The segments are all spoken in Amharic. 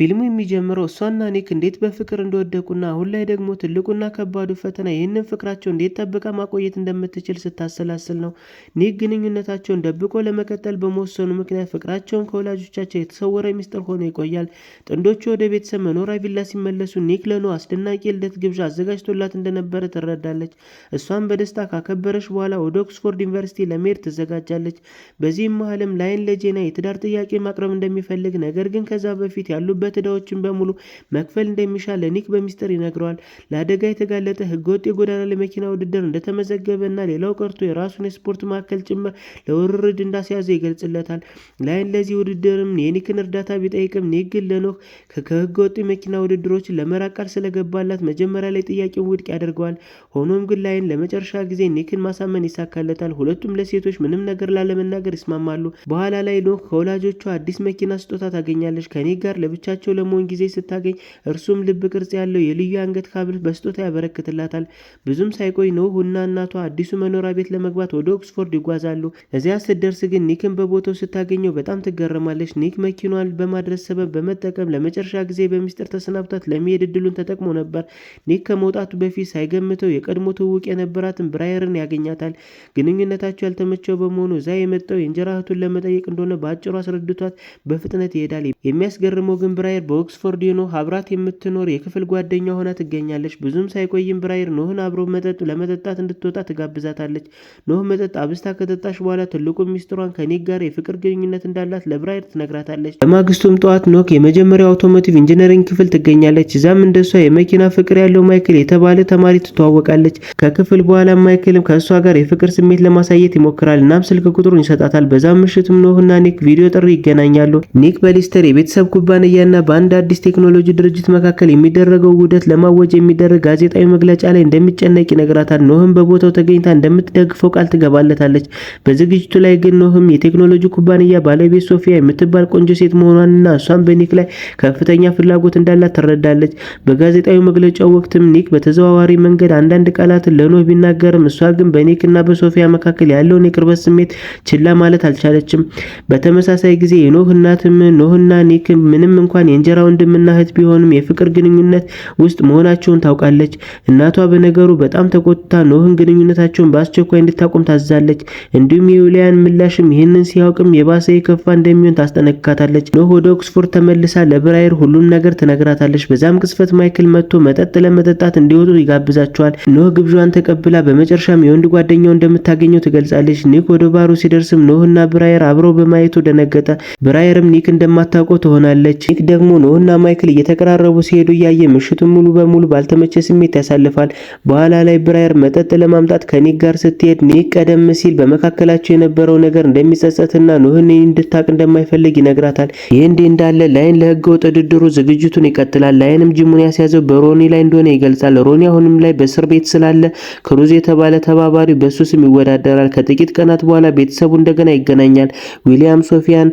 ፊልሙ የሚጀምረው እሷና ኒክ እንዴት በፍቅር እንደወደቁና አሁን ላይ ደግሞ ትልቁና ከባዱ ፈተና ይህንን ፍቅራቸው እንዴት ጠብቃ ማቆየት እንደምትችል ስታሰላስል ነው። ኒክ ግንኙነታቸውን ደብቆ ለመቀጠል በመወሰኑ ምክንያት ፍቅራቸውን ከወላጆቻቸው የተሰወረ ሚስጥር ሆኖ ይቆያል። ጥንዶቹ ወደ ቤተሰብ መኖሪያ ቪላ ሲመለሱ ኒክ ለኖህ አስደናቂ የልደት ግብዣ አዘጋጅቶላት እንደነበረ ትረዳለች። እሷም በደስታ ካከበረች በኋላ ወደ ኦክስፎርድ ዩኒቨርሲቲ ለመሄድ ትዘጋጃለች። በዚህም መሃልም ላይን ለጄና የትዳር ጥያቄ ማቅረብ እንደሚፈልግ ነገር ግን ከዛ በፊት ያሉበት ዕዳዎችን በሙሉ መክፈል እንደሚሻ ለኒክ በሚስጥር ይነግረዋል። ለአደጋ የተጋለጠ ህገወጥ የጎዳና ላይ መኪና ውድድር እንደተመዘገበና ሌላው ቀርቶ የራሱን የስፖርት ማዕከል ጭምር ለውርርድ እንዳስያዘ ይገልጽለታል። ላይን ለዚህ ውድድርም የኒክን እርዳታ ቢጠይቅም ኒክ ግን ለኖህ ከህገወጥ የመኪና ውድድሮች ለመራቅ ቃል ስለገባላት መጀመሪያ ላይ ጥያቄውን ውድቅ ያደርገዋል። ሆኖም ግን ላይን ለመጨረሻ ጊዜ ኒክን ማሳመን ይሳካለታል። ሁለቱም ለሴቶች ምንም ነገር ላለመናገር ይስማማሉ። በኋላ ላይ ኖህ ከወላጆቿ አዲስ መኪና ስጦታ ታገኛለች። ከኒክ ጋር ለብቻቸው ለመሆን ጊዜ ስታገኝ እርሱም ልብ ቅርጽ ያለው የልዩ አንገት ሐብል በስጦታ ያበረክትላታል። ብዙም ሳይቆይ ኖህ እና እናቷ አዲሱ መኖሪያ ቤት ለመግባት ወደ ኦክስፎርድ ይጓዛሉ። እዚያ ስትደርስ ግን ኒክን በቦታው ስታገኘው በጣም ትገረማለች። ኒክ መኪናዋን በማድረስ ሰበብ በመጠቀም ለመጨረሻ ጊዜ በሚስጥር ተሰናብቷት ለመሄድ እድሉን ተጠቅሞ ነበር። ኒክ ከመውጣቱ በፊት ሳይገምተው የቀድሞ ትውውቅ የነበራትን ብራየርን ያገኛታል። ግንኙነታቸው ያልተመቸው በመሆኑ እዛ የመጣው የእንጀራ እህቱን ለመጠየቅ እንደሆነ በአጭሩ አስረድቷት በፍጥነት ይሄዳል። የሚያስገርመው ግን ብራየር በኦክስፎርድ የኖህ አብራት የምትኖር የክፍል ጓደኛ ሆና ትገኛለች። ብዙም ሳይቆይም ብራየር ኖህን አብሮ ለመጠጣት እንድትወጣ ትጋብዛታለች። ኖህ መጠጥ አብስታ ከጠጣች በኋላ ትልቁ ሚስጥሯን ከኒክ ጋር የፍቅር ግንኙነት እንዳላት ለብራየር ትነግራታለች። በማግስቱም ጠዋት ኖህ የመጀመሪያው አውቶሞቲቭ ኢንጂነሪንግ ክፍል ትገኛለች። እዛም እንደሷ የመኪና ፍቅር ያለው ማይክል የተባለ ተማሪ ትተዋወቃለች። ከክፍል በኋላ ማይክልም ከእሷ ጋር የፍቅር ስሜት ለማሳየት ይሞክራል። እናም ስልክ ቁጥሩን ይሰጣታል። በዛም ምሽትም ኖህና ኒክ ቪዲዮ ጥሪ ይገናኛሉ። ኒክ በሊስተር የቤተሰብ ኩባንያና በአንድ አዲስ ቴክኖሎጂ ድርጅት መካከል የሚደረገው ውህደት ለማወጅ የሚደረግ ጋዜጣዊ መግለጫ ላይ እንደሚጨነቅ ይነግራታል። ኖህም በቦታው ተገኝታ እንደምትደግፈው ቃል ትገባለታለች። በዝግጅቱ ላይ ግን ኖህም የቴክኖሎጂ ኩባንያ ባለቤት ሶፊያ የምትባል ቆንጆ ሴት መሆኗንና እሷም በኒክ ላይ ከፍተኛ ፍላጎት እንዳላት ትረዳለች። በጋዜጣዊ መግለጫው ወቅትም ኒክ በተዘዋዋሪ መንገድ አንዳንድ ቃላትን ለኖህ ቢናገርም እሷ ግን በኒክና በሶፊያ መካከል ያለውን የቅርበት ስሜት ችላ ማለት አልቻለችም። በተመሳሳይ ጊዜ የኖህ እናትም ኖህና ኒክ ምንም እንኳን የእንጀራ ወንድምና እህት ቢሆንም የፍቅር ግንኙነት ውስጥ መሆናቸውን ታውቃለች። እናቷ በነገሩ በጣም ተቆጥታ ኖህን ግንኙነታቸውን በአስቸኳይ እንድታቆም ታዛለች። እንዲሁም የዩሊያን ምላሽም ይህንን ሲያውቅም የባሰ የከፋ እንደሚሆን ታስጠነቅቃታለች። ኖህ ወደ ኦክስፎርድ ተመልሳ ለብራየር ሁሉን ነገር ትነግራታለች። በዛም ቅስፈት ማይክል መጥቶ መጠጥ ለመጠጣት እንዲወጡ ይጋብዛቸዋል። ኖህ ግብዣዋን ተቀብላ በመጨረሻም የወንድ ጓደኛው እንደምታገኘው ትገልጻለች። ኒክ ወደ ባሩ ሲደርስም ኖህና ብራየር አብረው በማየቱ ደነገጠ። ብራየርም ኒክ እንደማታውቀው ትሆናለች። ኒክ ደግሞ ኖህና ማይክል እየተቀራረቡ ሲሄዱ እያየ ምሽቱን ሙሉ በሙሉ ባልተመቸ ስሜት ያሳልፋል። በኋላ ላይ ብራየር መጠጥ ለማምጣት ከኒክ ጋር ስትሄድ ኒክ ቀደም ሲል በመካከላቸው የነበረው ነገር እንደሚጸጸትና ኖህን እንድታቅ እንደማይፈልግ ይነግራታል። ይህ እንዲህ እንዳለ ላይን ለህገወጥ ውድድሩ ዝግጅቱን ይቀጥላል። ላይንም ጅሙን ያስያዘው በሮኒ ላይ እንደሆነ ይገልጻል። ሮኒ አሁንም ላይ በእስር ቤት ስላለ ክሩዝ የተባለ ተባባሪ በሱ ስም ይወዳደራል። ከጥቂት ቀናት በኋላ ቤተሰቡ እንደገና ይገናኛል። ዊሊያም ሶፊያን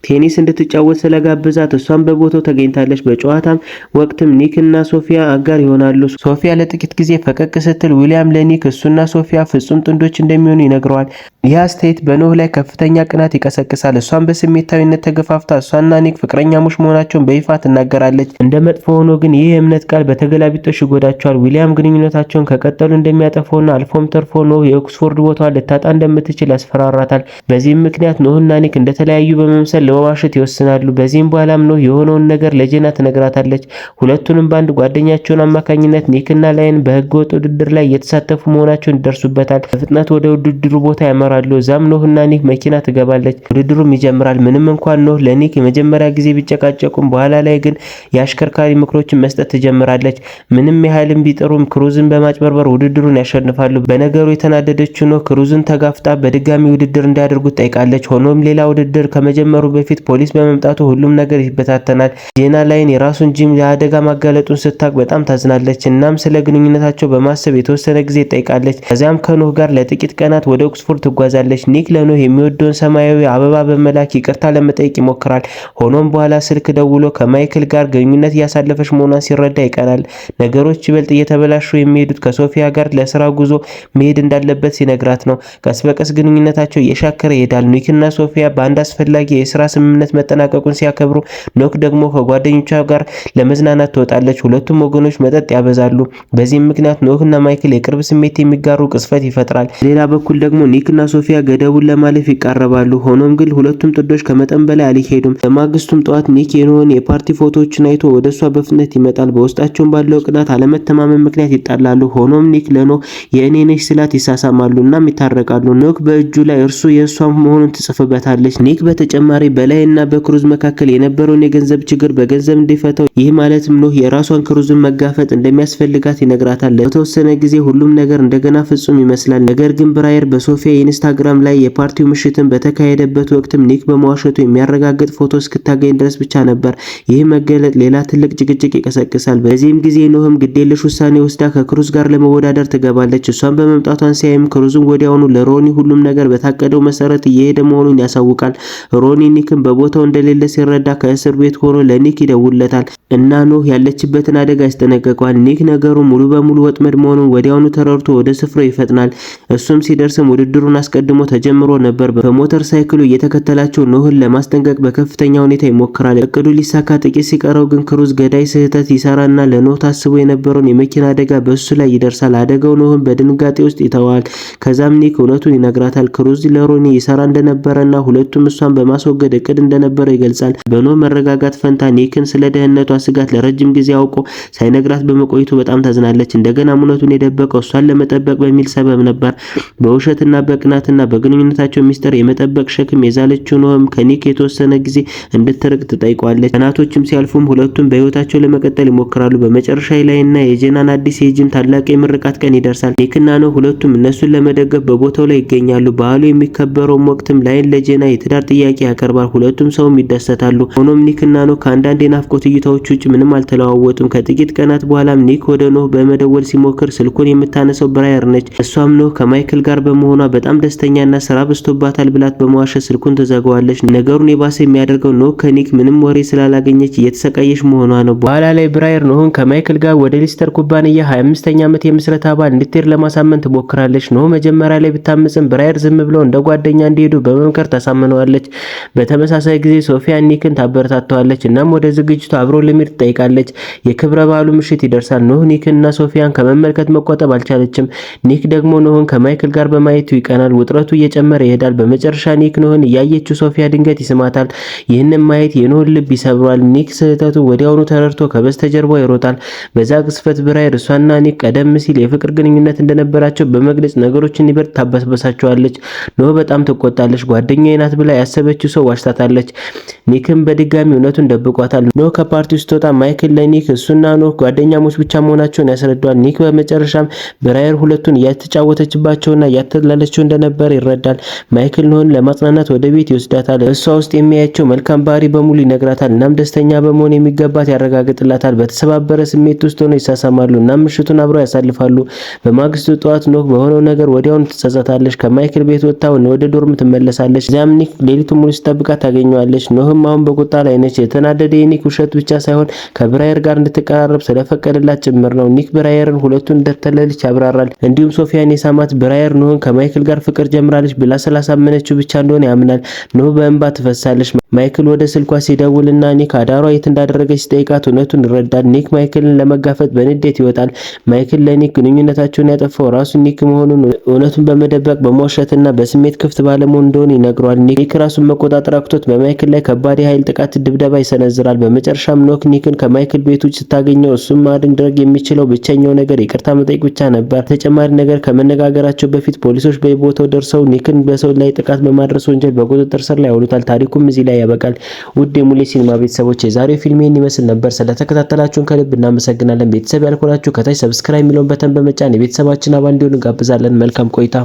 ቴኒስ እንድትጫወት ስለጋበዛት እሷም በቦታው ተገኝታለች። በጨዋታም ወቅትም ኒክ እና ሶፊያ አጋር ይሆናሉ። ሶፊያ ለጥቂት ጊዜ ፈቀቅ ስትል ዊሊያም ለኒክ እሱና ሶፊያ ፍጹም ጥንዶች እንደሚሆኑ ይነግረዋል። ይህ አስተያየት በኖህ ላይ ከፍተኛ ቅናት ይቀሰቅሳል። እሷም በስሜታዊነት ተገፋፍታ እሷና ኒክ ፍቅረኛሞች መሆናቸውን በይፋ ትናገራለች። እንደ መጥፎ ሆኖ ግን ይህ የእምነት ቃል በተገላቢጦሽ ይጎዳቸዋል። ዊሊያም ግንኙነታቸውን ከቀጠሉ እንደሚያጠፈውና አልፎም ተርፎ ኖህ የኦክስፎርድ ቦታዋን ልታጣ እንደምትችል ያስፈራራታል። በዚህም ምክንያት ኖህና ኒክ እንደተለያዩ በመምሰል ለመዋሸት ይወስናሉ። በዚህም በኋላም ኖህ የሆነውን ነገር ለጄና ትነግራታለች። ሁለቱንም በአንድ ጓደኛቸውን አማካኝነት ኒክና ላይን በህገወጥ ውድድር ላይ እየተሳተፉ መሆናቸውን ይደርሱበታል። በፍጥነት ወደ ውድድሩ ቦታ ያመራሉ። እዛም ኖህና ኒክ መኪና ትገባለች። ውድድሩም ይጀምራል። ምንም እንኳን ኖህ ለኒክ የመጀመሪያ ጊዜ ቢጨቃጨቁም በኋላ ላይ ግን የአሽከርካሪ ምክሮችን መስጠት ትጀምራለች። ምንም ያህልም ቢጥሩም ክሩዝን በማጭበርበር ውድድሩን ያሸንፋሉ። በነገሩ የተናደደችው ኖህ ክሩዝን ተጋፍጣ በድጋሚ ውድድር እንዲያደርጉት ጠይቃለች። ሆኖም ሌላ ውድድር ከመጀመሩ በፊት ፖሊስ በመምጣቱ ሁሉም ነገር ይበታተናል። ጄና ላይን የራሱን ጂም ለአደጋ ማጋለጡን ስታቅ በጣም ታዝናለች። እናም ስለ ግንኙነታቸው በማሰብ የተወሰነ ጊዜ ትጠይቃለች። ከዚያም ከኖህ ጋር ለጥቂት ቀናት ወደ ኦክስፎርድ ትጓዛለች። ኒክ ለኖህ የሚወደውን ሰማያዊ አበባ በመላክ ይቅርታ ለመጠየቅ ይሞክራል። ሆኖም በኋላ ስልክ ደውሎ ከማይክል ጋር ግንኙነት እያሳለፈች መሆኗን ሲረዳ ይቀናል። ነገሮች ይበልጥ እየተበላሹ የሚሄዱት ከሶፊያ ጋር ለስራ ጉዞ መሄድ እንዳለበት ሲነግራት ነው። ቀስ በቀስ ግንኙነታቸው እየሻከረ ይሄዳል። ኒክና ሶፊያ በአንድ አስፈላጊ የስራ ስምምነት መጠናቀቁን ሲያከብሩ ኖክ ደግሞ ከጓደኞቿ ጋር ለመዝናናት ትወጣለች። ሁለቱም ወገኖች መጠጥ ያበዛሉ። በዚህም ምክንያት ኖክና ማይክል የቅርብ ስሜት የሚጋሩ ቅስፈት ይፈጥራል። ሌላ በኩል ደግሞ ኒክና ሶፊያ ገደቡን ለማለፍ ይቃረባሉ። ሆኖም ግን ሁለቱም ጥንዶች ከመጠን በላይ አልሄዱም። በማግስቱም ጠዋት ኒክ የኖህን የፓርቲ ፎቶዎችን አይቶ ወደ እሷ በፍጥነት ይመጣል። በውስጣቸውም ባለው ቅናት አለመተማመን ምክንያት ይጣላሉ። ሆኖም ኒክ ለኖህ የእኔ ነሽ ስላት ይሳሳማሉ እናም ይታረቃሉ። ኖክ በእጁ ላይ እርሱ የእሷ መሆኑን ትጽፍበታለች። ኒክ በተጨማሪ በላይና በክሩዝ መካከል የነበረውን የገንዘብ ችግር በገንዘብ እንዲፈታው፣ ይህ ማለትም ኖህ የራሷን ክሩዝን መጋፈጥ እንደሚያስፈልጋት ይነግራታል። በተወሰነ ጊዜ ሁሉም ነገር እንደገና ፍጹም ይመስላል። ነገር ግን ብራየር በሶፊያ የኢንስታግራም ላይ የፓርቲው ምሽትን በተካሄደበት ወቅትም ኒክ በመዋሸቱ የሚያረጋግጥ ፎቶ እስክታገኝ ድረስ ብቻ ነበር። ይህ መገለጥ ሌላ ትልቅ ጭቅጭቅ ይቀሰቅሳል። በዚህም ጊዜ ኖህም ግዴለሽ ውሳኔ ወስዳ ከክሩዝ ጋር ለመወዳደር ትገባለች። እሷን በመምጣቷን ሲያይም ክሩዝን ወዲያውኑ ለሮኒ ሁሉም ነገር በታቀደው መሰረት እየሄደ መሆኑን ያሳውቃል። ሮኒ ኒክን በቦታው እንደሌለ ሲረዳ ከእስር ቤት ሆኖ ለኒክ ይደውልለታል እና ኖህ ያለችበትን አደጋ ያስጠነቅቀዋል። ኒክ ነገሩ ሙሉ በሙሉ ወጥመድ መሆኑን ወዲያውኑ ተረድቶ ወደ ስፍራው ይፈጥናል። እሱም ሲደርስም ውድድሩን አስቀድሞ ተጀምሮ ነበር። በሞተር ሳይክሉ እየተከተላቸው ኖህን ለማስጠንቀቅ በከፍተኛ ሁኔታ ይሞክራል። እቅዱ ሊሳካ ጥቂት ሲቀረው ግን ክሩዝ ገዳይ ስህተት ይሰራና ለኖህ ታስቦ የነበረውን የመኪና አደጋ በሱ ላይ ይደርሳል። አደጋው ኖህን በድንጋጤ ውስጥ ይተዋል። ከዛም ኒክ እውነቱን ይነግራታል። ክሩዝ ለሮኒ ይሰራ እንደነበረና ሁለቱም እሷን በማስወገድ እቅድ እንደነበረ ይገልጻል። በኖህ መረጋጋት ፈንታ ኒክን ስለ ደህንነቷ ስጋት ለረጅም ጊዜ አውቆ ሳይነግራት በመቆየቱ በጣም ታዝናለች። እንደገና እውነቱን የደበቀው እሷን ለመጠበቅ በሚል ሰበብ ነበር። በውሸትና በቅናትና በግንኙነታቸው ሚስጥር የመጠበቅ ሸክም የዛለችው ኖህም ከኒክ የተወሰነ ጊዜ እንድትርቅ ትጠይቋለች። ቀናቶችም ሲያልፉም ሁለቱም በህይወታቸው ለመቀጠል ይሞክራሉ። በመጨረሻ ላይና የጄናን አዲስ የጂም ታላቅ የምርቃት ቀን ይደርሳል። ኒክና ኖህ ሁለቱም እነሱን ለመደገፍ በቦታው ላይ ይገኛሉ። በዓሉ የሚከበረውም ወቅትም ላይን ለጄና የትዳር ጥያቄ ያቀርባል። ሁለቱም ሰውም ይደሰታሉ። ሆኖም ኒክና ኖህ ከአንዳንድ የናፍቆት እይታዎች ውጭ ምንም አልተለዋወጡም። ከጥቂት ቀናት በኋላም ኒክ ወደ ኖህ በመደወል ሲሞክር ስልኩን የምታነሳው ብራየር ነች። እሷም ኖህ ከማይክል ጋር በመሆኗ በጣም ደስተኛና ስራ በዝቶባታል ብላት በመዋሸት ስልኩን ትዘጋዋለች። ነገሩን የባሰ የሚያደርገው ኖህ ከኒክ ምንም ወሬ ስላላገኘች እየተሰቃየች መሆኗ ነው። በኋላ ላይ ብራየር ኖህን ከማይክል ጋር ወደ ሊስተር ኩባንያ 25ኛ ዓመት የምስረታ በዓል እንድትሄድ ለማሳመን ትሞክራለች። ኖህ መጀመሪያ ላይ ብታምጽም ብራየር ዝም ብለው እንደ ጓደኛ እንዲሄዱ በመምከር ታሳምነዋለች። በተመሳሳይ ጊዜ ሶፊያ ኒክን ታበረታተዋለች። እናም ወደ ዝግጅቱ አብሮ ለመሄድ ትጠይቃለች። የክብረ በዓሉ ምሽት ይደርሳል። ኖህ ኒክንና ሶፊያን ከመመልከት መቆጠብ አልቻለችም። ኒክ ደግሞ ኖህን ከማይክል ጋር በማየቱ ይቀናል። ውጥረቱ እየጨመረ ይሄዳል። በመጨረሻ ኒክ ኖህን እያየችው ሶፊያ ድንገት ይስማታል። ይህንን ማየት የኖህን ልብ ይሰብሯል። ኒክ ስህተቱ ወዲያውኑ ተረድቶ ከበስተጀርባው ይሮጣል። በዛ ቅስፈት ብራየር እሷና ኒክ ቀደም ሲል የፍቅር ግንኙነት እንደነበራቸው በመግለጽ ነገሮችን ይበልጥ ታበስበሳቸዋለች። ኖህ በጣም ትቆጣለች። ጓደኛዬ ናት ብላ ያሰበችው ሰው ዋሽታታለች። ኒክም በድጋሚ እውነቱን ደብቋታል። ኖህ ከፓርቲ ውስጥ ወጣ ማይክል ለኒክ እሱና ኖህ ጓደኛሞች ብቻ መሆናቸውን ያስረዳዋል። ኒክ በመጨረሻም ብራየር ሁለቱን እያተጫወተችባቸውና እያተላለችው እንደነበር ይረዳል። ማይክል ኖህን ለማጽናናት ወደ ቤት ይወስዳታል። እሷ ውስጥ የሚያያቸው መልካም ባህሪ በሙሉ ይነግራታል። እናም ደስተኛ በመሆን የሚገባት ያረጋግጥላታል። በተሰባበረ ስሜት ውስጥ ሆነው ይሳሳማሉ። እናም ምሽቱን አብረው ያሳልፋሉ። በማግስቱ ጠዋት ኖህ በሆነው ነገር ወዲያውኑ ትጸጸታለች። ከማይክል ቤት ወጥታ ወደ ዶርም ትመለሳለች። እዚያም ኒክ ሌሊቱን ሙሉ ሲጠብቃት ታገኘዋለች። ኖህም አሁን በቁጣ ላይ ነች። የተናደደ የኒክ ውሸት ብቻ ሳይሆን ከብራየር ጋር እንድትቀራረብ ስለፈቀደላት ጭምር ነው። ኒክ ብራየርን ሁለቱን እንደተለለች ያብራራል። እንዲሁም ሶፊያን የሳማት ብራየር ኖህን ከማይክል ጋር ፍቅር ጀምራለች ብላ ስላሳመነችው ብቻ እንደሆነ ያምናል። ኖህ በእንባ ትፈሳለች። ማይክል ወደ ስልኳ ሲደውልና ኒክ አዳሯ የት እንዳደረገች ሲጠይቃት እውነቱን ይረዳል። ኒክ ማይክልን ለመጋፈጥ በንዴት ይወጣል። ማይክል ለኒክ ግንኙነታቸውን ያጠፋው ራሱ ኒክ መሆኑን እውነቱን በመደበቅ በመዋሸትና በስሜት ክፍት ባለመሆን እንደሆነ ይነግረዋል። ኒክ ራሱን መቆጣጠር አቅቶት በማይክል ላይ ከባድ የኃይል ጥቃት ድብደባ ይሰነዝራል። በመጨረሻም ኖህ ኒክን ከማይክል ቤት ውጭ ስታገኘው እሱም ማድረግ የሚችለው ብቸኛው ነገር ይቅርታ መጠየቅ ብቻ ነበር። ተጨማሪ ነገር ከመነጋገራቸው በፊት ፖሊሶች በቦታው ደርሰው ኒክን በሰው ላይ ጥቃት በማድረስ ወንጀል በቁጥጥር ስር ላይ ያውሉታል። ታሪኩም እዚህ ላይ ያበቃል። ውድ የሙሌ ሲኒማ ቤተሰቦች የዛሬው ፊልም ይህን ይመስል ነበር። ስለተከታተላችሁን ከልብ እናመሰግናለን። ቤተሰብ ያልሆናችሁ ከታች ሰብስክራይብ የሚለውን በተን በመጫን የቤተሰባችን አባል እንዲሆኑ እንጋብዛለን። መልካም ቆይታ